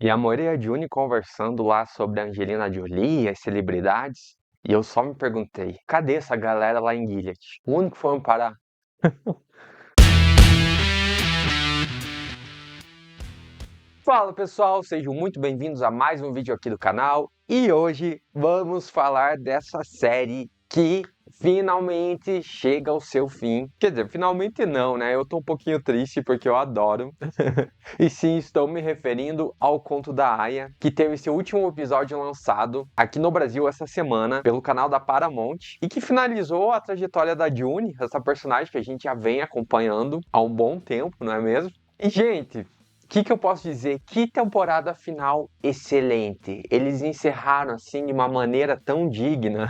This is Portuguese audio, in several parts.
E a Moira e a Juni conversando lá sobre a Angelina Jolie e as celebridades. E eu só me perguntei, cadê essa galera lá em Gilead? O único que foram parar. Fala pessoal, sejam muito bem-vindos a mais um vídeo aqui do canal. E hoje vamos falar dessa série que finalmente chega ao seu fim. Quer dizer, finalmente não, né? Eu tô um pouquinho triste porque eu adoro. E sim, estou me referindo ao Conto da Aia, que teve seu último episódio lançado aqui no Brasil essa semana pelo canal da Paramount e que finalizou a trajetória da Juni, essa personagem que a gente já vem acompanhando há um bom tempo, não é mesmo? E gente, o que eu posso dizer? Que temporada final excelente! Eles encerraram assim de uma maneira tão digna.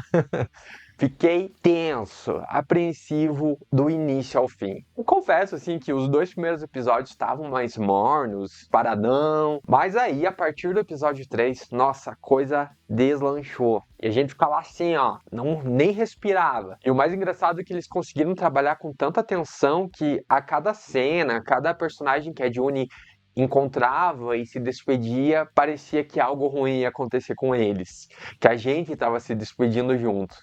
Fiquei tenso, apreensivo do início ao fim. Eu confesso assim que os dois primeiros episódios estavam mais mornos, paradão, mas aí a partir do episódio 3, nossa, a coisa deslanchou. E a gente ficava assim, ó, não nem respirava. E o mais engraçado é que eles conseguiram trabalhar com tanta tensão que a cada cena, a cada personagem que a Juni encontrava e se despedia, parecia que algo ruim ia acontecer com eles, que a gente estava se despedindo junto.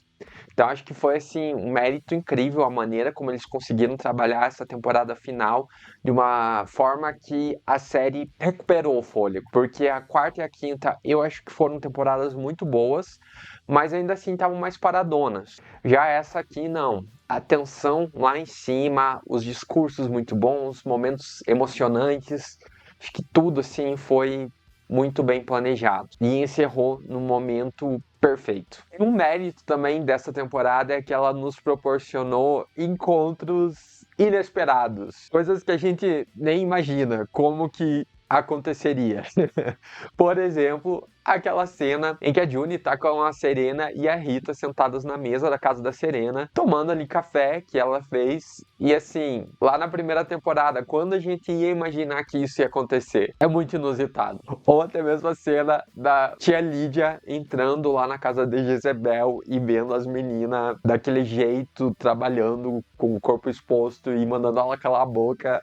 Então acho que foi assim um mérito incrível a maneira como eles conseguiram trabalhar essa temporada final de uma forma que a série recuperou o fôlego, porque a quarta e a quinta eu acho que foram temporadas muito boas, mas ainda assim estavam mais paradonas. Já essa aqui não. A tensão lá em cima, os discursos muito bons, momentos emocionantes, acho que tudo assim foi muito bem planejado e encerrou no momento perfeito. Um mérito também dessa temporada é que ela nos proporcionou encontros inesperados, coisas que a gente nem imagina como que aconteceria. Por exemplo, aquela cena em que a Juni tá com a Serena e a Rita sentadas na mesa da casa da Serena, tomando ali café que ela fez. E assim, lá na primeira temporada, quando a gente ia imaginar que isso ia acontecer? É muito inusitado. Ou até mesmo a cena da tia Lídia entrando lá na casa de Jezebel e vendo as meninas daquele jeito, trabalhando com o corpo exposto e mandando ela calar a boca.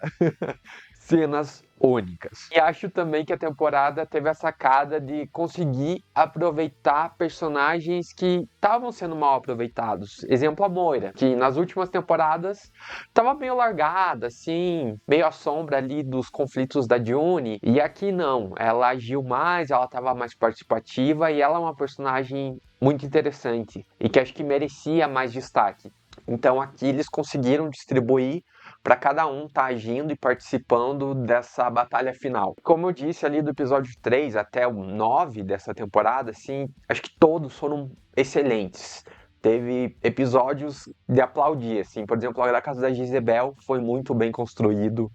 Cenas únicas. E acho também que a temporada teve a sacada de conseguir aproveitar personagens que estavam sendo mal aproveitados. Exemplo, a Moira, que nas últimas temporadas estava meio largada, assim, meio à sombra ali dos conflitos da Juni. E aqui não, ela agiu mais, ela estava mais participativa e ela é uma personagem muito interessante e que acho que merecia mais destaque. Então aqui eles conseguiram distribuir para cada um estar agindo e participando dessa batalha final. Como eu disse ali do episódio 3 até o 9 dessa temporada, assim, acho que todos foram excelentes. Teve episódios de aplaudir, assim, por exemplo, a Casa da Jezebel foi muito bem construído.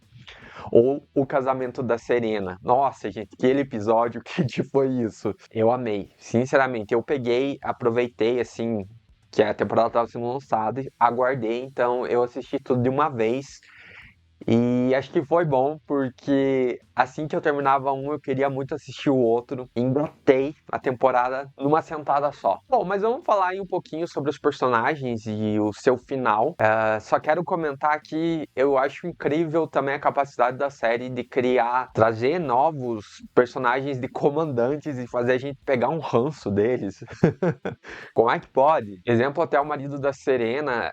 Ou o casamento da Serena. Nossa, gente, aquele episódio, que foi isso? Eu amei. Sinceramente, eu peguei, aproveitei, assim, que a temporada estava sendo lançada, aguardei, então eu assisti tudo de uma vez. E acho que foi bom, porque assim que eu terminava um, eu queria muito assistir o outro. Engatei a temporada numa sentada só. Bom, mas vamos falar aí um pouquinho sobre os personagens e o seu final. Só quero comentar que eu acho incrível também a capacidade da série de criar, trazer novos personagens de comandantes e fazer a gente pegar um ranço deles. Como é que pode? Exemplo, até o marido da Serena,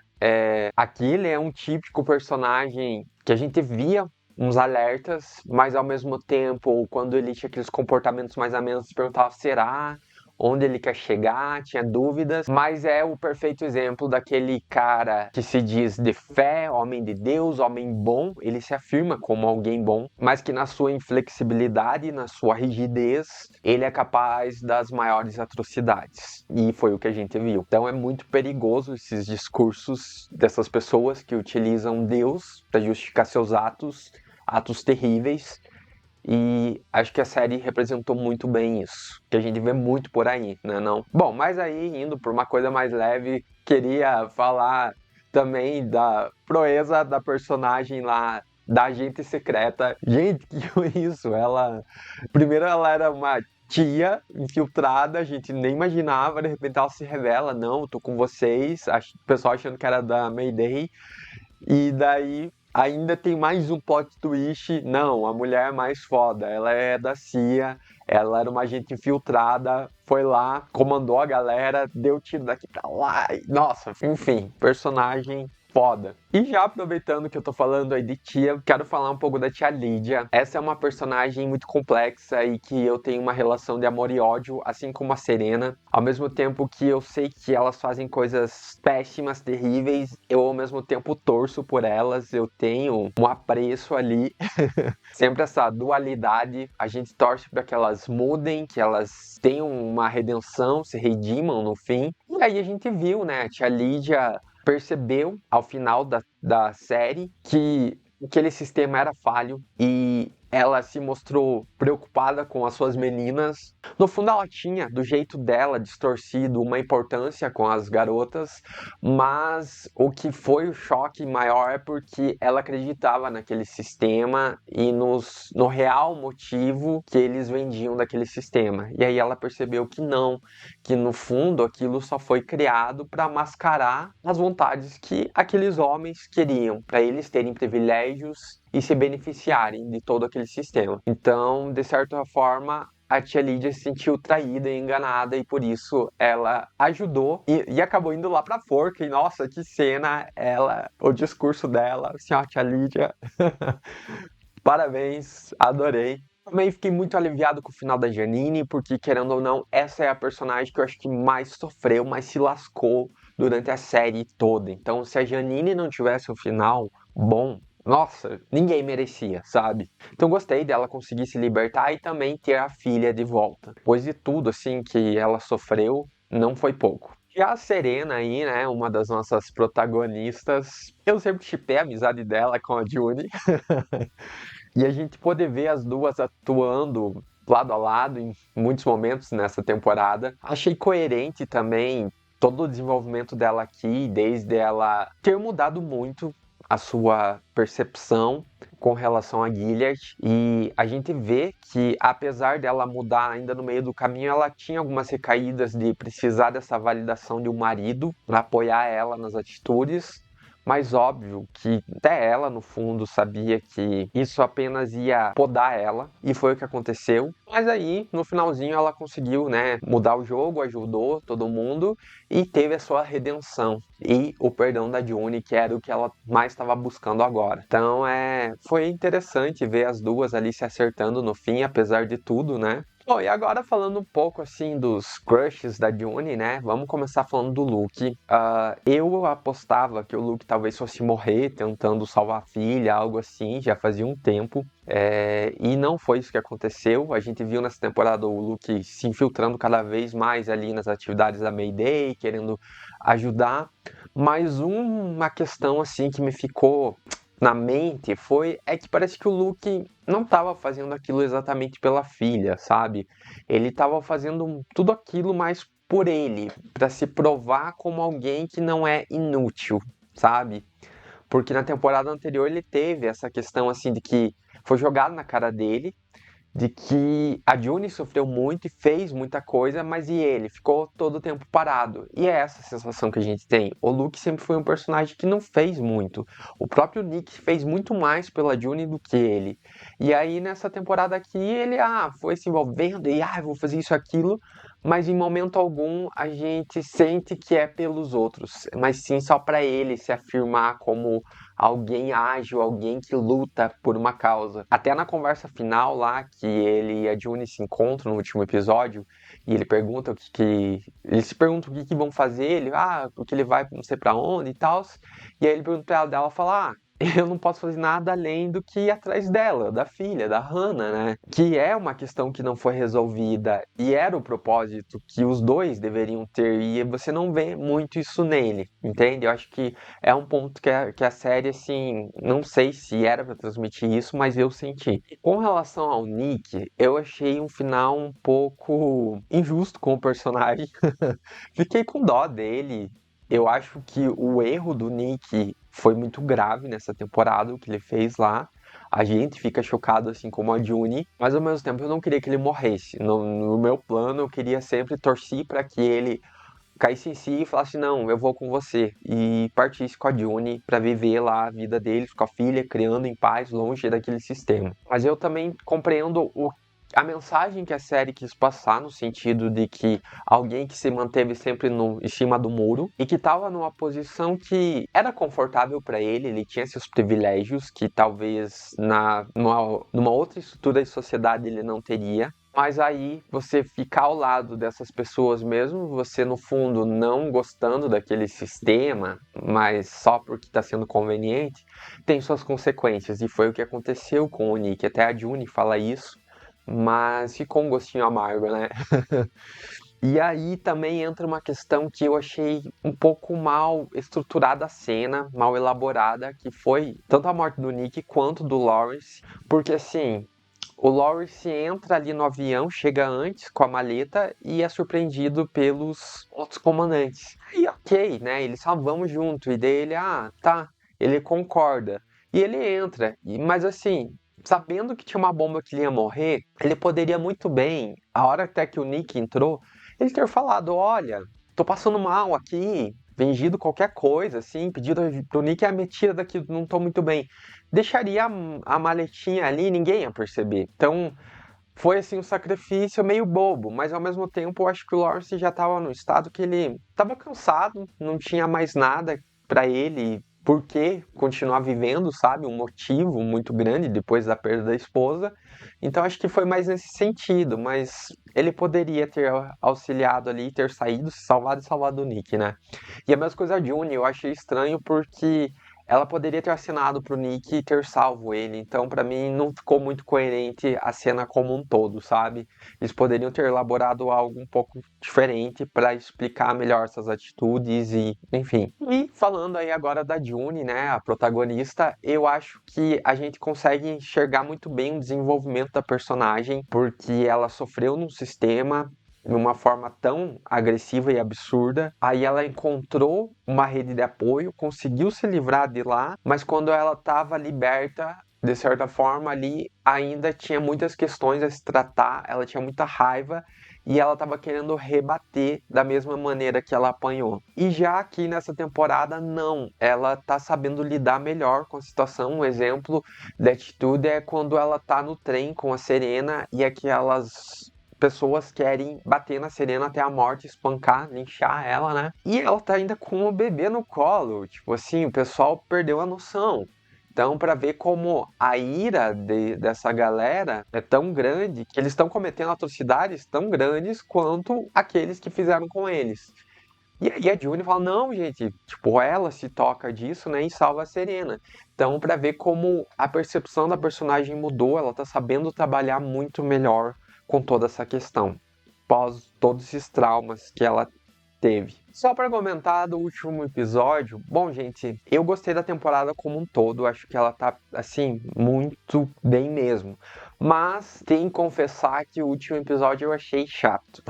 aquele é um típico personagem que a gente via uns alertas, mas ao mesmo tempo, quando ele tinha aqueles comportamentos mais ou menos, se perguntava, será? Onde ele quer chegar, tinha dúvidas, mas é o perfeito exemplo daquele cara que se diz de fé, homem de Deus, homem bom, ele se afirma como alguém bom, mas que na sua inflexibilidade, na sua rigidez, ele é capaz das maiores atrocidades. E foi o que a gente viu. Então é muito perigoso esses discursos dessas pessoas que utilizam Deus para justificar seus atos, atos terríveis. E acho que a série representou muito bem isso, que a gente vê muito por aí, né, não? Bom, mas aí, indo por uma coisa mais leve, queria falar também da proeza da personagem lá, da agente secreta. Gente, que foi isso? Primeiro ela era uma tia infiltrada, a gente nem imaginava, de repente ela se revela, não, eu tô com vocês, o pessoal achando que era da Mayday, e daí ainda tem mais um plot twist. Não, a mulher é mais foda. Ela é da CIA. Ela era uma agente infiltrada, foi lá, comandou a galera, deu tiro daqui pra lá. Nossa, enfim, personagem foda. E já aproveitando que eu tô falando aí de tia, quero falar um pouco da tia Lídia. Essa é uma personagem muito complexa e que eu tenho uma relação de amor e ódio, assim como a Serena. Ao mesmo tempo que eu sei que elas fazem coisas péssimas, terríveis, eu ao mesmo tempo torço por elas, eu tenho um apreço ali. Sempre essa dualidade, a gente torce para que elas mudem, que elas tenham uma redenção, se redimam no fim. E aí a gente viu, né, a tia Lídia percebeu ao final da série que aquele sistema era falho e ela se mostrou preocupada com as suas meninas. No fundo, ela tinha, do jeito dela, distorcido, uma importância com as garotas, mas o que foi o choque maior é porque ela acreditava naquele sistema e no real motivo que eles vendiam daquele sistema. E aí ela percebeu que não, que no fundo aquilo só foi criado para mascarar as vontades que aqueles homens queriam, para eles terem privilégios e se beneficiarem de todo aquele sistema. Então, de certa forma, a tia Lídia se sentiu traída e enganada e por isso ela ajudou e acabou indo lá pra forca. E nossa, que cena! O discurso dela, assim, ó, tia Lídia, parabéns, adorei. Também fiquei muito aliviado com o final da Janine, porque querendo ou não, essa é a personagem que eu acho que mais sofreu, mais se lascou durante a série toda. Então, se a Janine não tivesse um final bom, nossa, ninguém merecia, sabe? Então gostei dela conseguir se libertar e também ter a filha de volta. Pois de tudo, assim, que ela sofreu, não foi pouco. Já a Serena aí, né, uma das nossas protagonistas, eu sempre shippei a amizade dela com a Juni. E a gente poder ver as duas atuando lado a lado em muitos momentos nessa temporada. Achei coerente também todo o desenvolvimento dela aqui, desde ela ter mudado muito a sua percepção com relação a Gilead, e a gente vê que apesar dela mudar ainda no meio do caminho, ela tinha algumas recaídas de precisar dessa validação de um marido para apoiar ela nas atitudes, mas óbvio que até ela, no fundo, sabia que isso apenas ia podar ela, e foi o que aconteceu. Mas aí, no finalzinho, ela conseguiu, né, mudar o jogo, ajudou todo mundo e teve a sua redenção e o perdão da Juni, que era o que ela mais estava buscando agora. Então, foi interessante ver as duas ali se acertando no fim, apesar de tudo, né? Bom, e agora falando um pouco assim dos crushes da Juni, né? Vamos começar falando do Luke. Eu apostava que o Luke talvez fosse morrer tentando salvar a filha, algo assim, já fazia um tempo. E não foi isso que aconteceu. A gente viu nessa temporada o Luke se infiltrando cada vez mais ali nas atividades da Mayday, querendo ajudar. Mas uma questão assim que me ficou na mente é que parece que o Luke não estava fazendo aquilo exatamente pela filha, sabe? Ele estava fazendo tudo aquilo mais por ele, para se provar como alguém que não é inútil, sabe? Porque na temporada anterior ele teve essa questão assim de que foi jogado na cara dele de que a Juni sofreu muito e fez muita coisa, mas e ele? Ficou todo o tempo parado. E é essa a sensação que a gente tem. O Luke sempre foi um personagem que não fez muito. O próprio Nick fez muito mais pela Juni do que ele. E aí nessa temporada aqui ele foi se envolvendo e vou fazer isso aquilo, mas em momento algum a gente sente que é pelos outros, mas sim só para ele se afirmar como alguém ágil, alguém que luta por uma causa. Até na conversa final lá, que ele e a Juni se encontram no último episódio, e ele pergunta eles se perguntam o que vão fazer, porque ele vai não sei pra onde e tal. E aí ele pergunta pra ela fala, eu não posso fazer nada além do que ir atrás dela, da filha, da Hannah, né? Que é uma questão que não foi resolvida e era o propósito que os dois deveriam ter, e você não vê muito isso nele, entende? Eu acho que é um ponto que a série, assim, não sei se era pra transmitir isso, mas eu senti. Com relação ao Nick, eu achei um final um pouco injusto com o personagem. Fiquei com dó dele. Eu acho que o erro do Nick foi muito grave nessa temporada, o que ele fez lá. A gente fica chocado, assim como a Juni, mas ao mesmo tempo eu não queria que ele morresse. No meu plano, eu queria sempre torcer para que ele caísse em si e falasse, não, eu vou com você. E partisse com a Juni para viver lá a vida deles, com a filha, criando em paz, longe daquele sistema. Mas eu também compreendo a mensagem que a série quis passar, no sentido de que alguém que se manteve sempre em cima do muro e que estava numa posição que era confortável para ele tinha seus privilégios que talvez numa outra estrutura de sociedade ele não teria. Mas aí você ficar ao lado dessas pessoas mesmo, você no fundo não gostando daquele sistema, mas só porque está sendo conveniente, tem suas consequências. E foi o que aconteceu com o Nick. Até a June fala isso, mas ficou um gostinho amargo, né? E aí também entra uma questão que eu achei um pouco mal estruturada a cena, mal elaborada, que foi tanto a morte do Nick quanto do Lawrence, porque assim, o Lawrence entra ali no avião, chega antes com a maleta e é surpreendido pelos outros comandantes. E ok, né? Eles só vamos junto. E daí ele, tá, ele concorda. E ele entra. Mas assim, sabendo que tinha uma bomba que ele ia morrer, ele poderia muito bem, a hora até que o Nick entrou, ele ter falado, olha, tô passando mal aqui, vendido qualquer coisa, assim, pedido pro Nick, me tira daqui, não tô muito bem. Deixaria a maletinha ali e ninguém ia perceber. Então, foi assim um sacrifício meio bobo, mas ao mesmo tempo eu acho que o Lawrence já estava no estado que ele estava cansado, não tinha mais nada para ele, por que continuar vivendo, sabe? Um motivo muito grande depois da perda da esposa. Então acho que foi mais nesse sentido, mas ele poderia ter auxiliado ali, ter saído, se salvado e salvado o Nick, né? E a mesma coisa a June, eu achei estranho porque ela poderia ter assinado pro Nick e ter salvo ele. Então, pra mim, não ficou muito coerente a cena como um todo, sabe? Eles poderiam ter elaborado algo um pouco diferente pra explicar melhor essas atitudes e, enfim. E falando aí agora da June, né, a protagonista, eu acho que a gente consegue enxergar muito bem o desenvolvimento da personagem, porque ela sofreu num sistema de uma forma tão agressiva e absurda. Aí ela encontrou uma rede de apoio, conseguiu se livrar de lá, mas quando ela estava liberta, de certa forma ali ainda tinha muitas questões a se tratar, ela tinha muita raiva e ela estava querendo rebater da mesma maneira que ela apanhou. E já aqui nessa temporada, não, ela está sabendo lidar melhor com a situação. Um exemplo de atitude é quando ela está no trem com a Serena e aquelas pessoas querem bater na Serena até a morte, espancar, linchar ela, né? E ela tá ainda com o bebê no colo. Tipo assim, o pessoal perdeu a noção. Então, para ver como a ira dessa galera é tão grande que eles estão cometendo atrocidades tão grandes quanto aqueles que fizeram com eles. E aí a June fala, não, gente, tipo, ela se toca disso, né, e salva a Serena. Então, para ver como a percepção da personagem mudou, ela tá sabendo trabalhar muito melhor com toda essa questão, pós todos esses traumas que ela teve. Só para comentar do último episódio, bom, gente, eu gostei da temporada como um todo, acho que ela tá, assim, muito bem mesmo. Mas tem que confessar que o último episódio eu achei chato.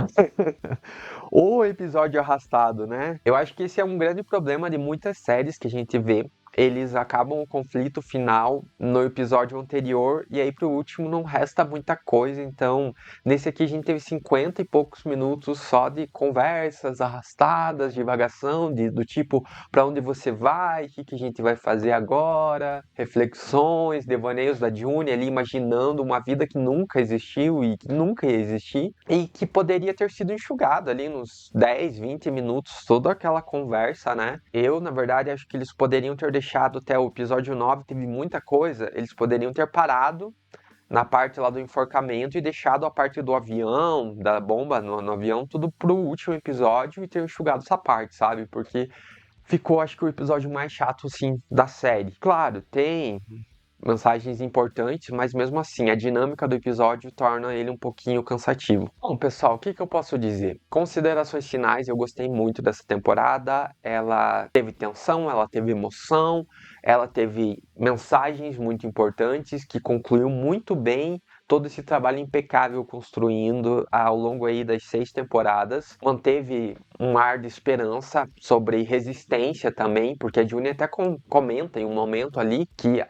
O episódio arrastado, né? Eu acho que esse é um grande problema de muitas séries que a gente vê. Eles acabam o conflito final no episódio anterior e aí pro último não resta muita coisa. Então, nesse aqui a gente teve 50 e poucos minutos só de conversas arrastadas, divagação, do tipo, para onde você vai, o que a gente vai fazer agora, reflexões, devaneios da June ali imaginando uma vida que nunca existiu e que nunca ia existir e que poderia ter sido enxugado ali nos 10, 20 minutos, toda aquela conversa, né? Eu, na verdade, acho que eles poderiam ter deixado até o episódio 9, teve muita coisa, eles poderiam ter parado na parte lá do enforcamento e deixado a parte do avião, da bomba no avião, tudo pro último episódio e ter enxugado essa parte, sabe? Porque ficou, acho que, o episódio mais chato, assim, da série. Claro, tem mensagens importantes, mas mesmo assim, a dinâmica do episódio torna ele um pouquinho cansativo. Bom, pessoal, o que eu posso dizer? Considerações finais, eu gostei muito dessa temporada. Ela teve tensão, ela teve emoção, ela teve mensagens muito importantes que concluiu muito bem todo esse trabalho impecável construindo ao longo aí das 6 temporadas. Manteve um ar de esperança sobre resistência também, porque a June até comenta em um momento ali que,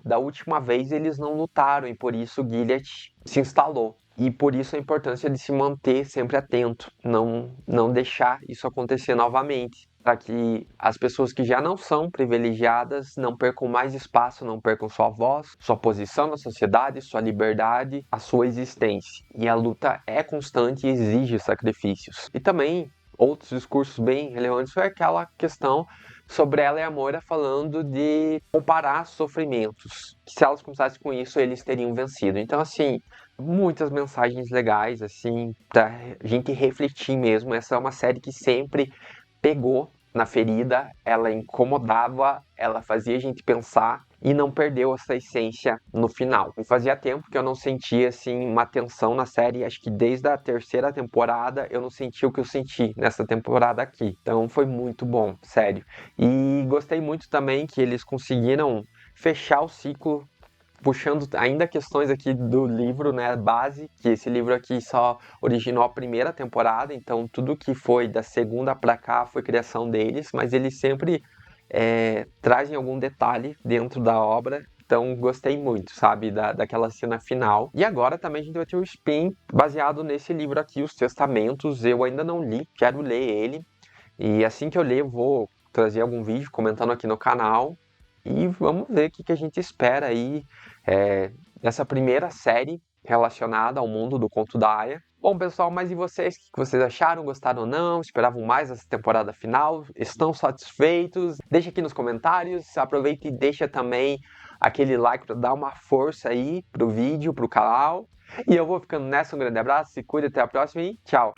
da última vez eles não lutaram e por isso Gilead se instalou. E por isso a importância de se manter sempre atento, não deixar isso acontecer novamente. para que as pessoas que já não são privilegiadas não percam mais espaço, não percam sua voz, sua posição na sociedade, sua liberdade, a sua existência. E a luta é constante e exige sacrifícios. E também outros discursos bem relevantes foi aquela questão sobre ela e a Moira falando de comparar sofrimentos, que se elas começassem com isso, eles teriam vencido. Então, assim, muitas mensagens legais, assim, pra gente refletir mesmo. Essa é uma série que sempre pegou na ferida, ela incomodava, ela fazia a gente pensar e não perdeu essa essência no final. E fazia tempo que eu não sentia assim uma tensão na série, acho que desde a terceira temporada eu não senti o que eu senti nessa temporada aqui. Então foi muito bom, sério. E gostei muito também que eles conseguiram fechar o ciclo puxando ainda questões aqui do livro, né, base, que esse livro aqui só originou a primeira temporada, então tudo que foi da segunda para cá foi criação deles, mas eles sempre trazem algum detalhe dentro da obra. Então gostei muito, sabe, daquela cena final. E agora também a gente vai ter o spin baseado nesse livro aqui, Os Testamentos. Eu ainda não li, quero ler ele. E assim que eu ler, eu vou trazer algum vídeo comentando aqui no canal. E vamos ver o que a gente espera aí dessa primeira série relacionada ao mundo do Conto da Aia. Bom, pessoal, mas e vocês? O que vocês acharam? Gostaram ou não? Esperavam mais essa temporada final? Estão satisfeitos? Deixa aqui nos comentários. Aproveita e deixa também aquele like para dar uma força aí pro vídeo, pro canal. E eu vou ficando nessa. Um grande abraço, se cuida, até a próxima e tchau!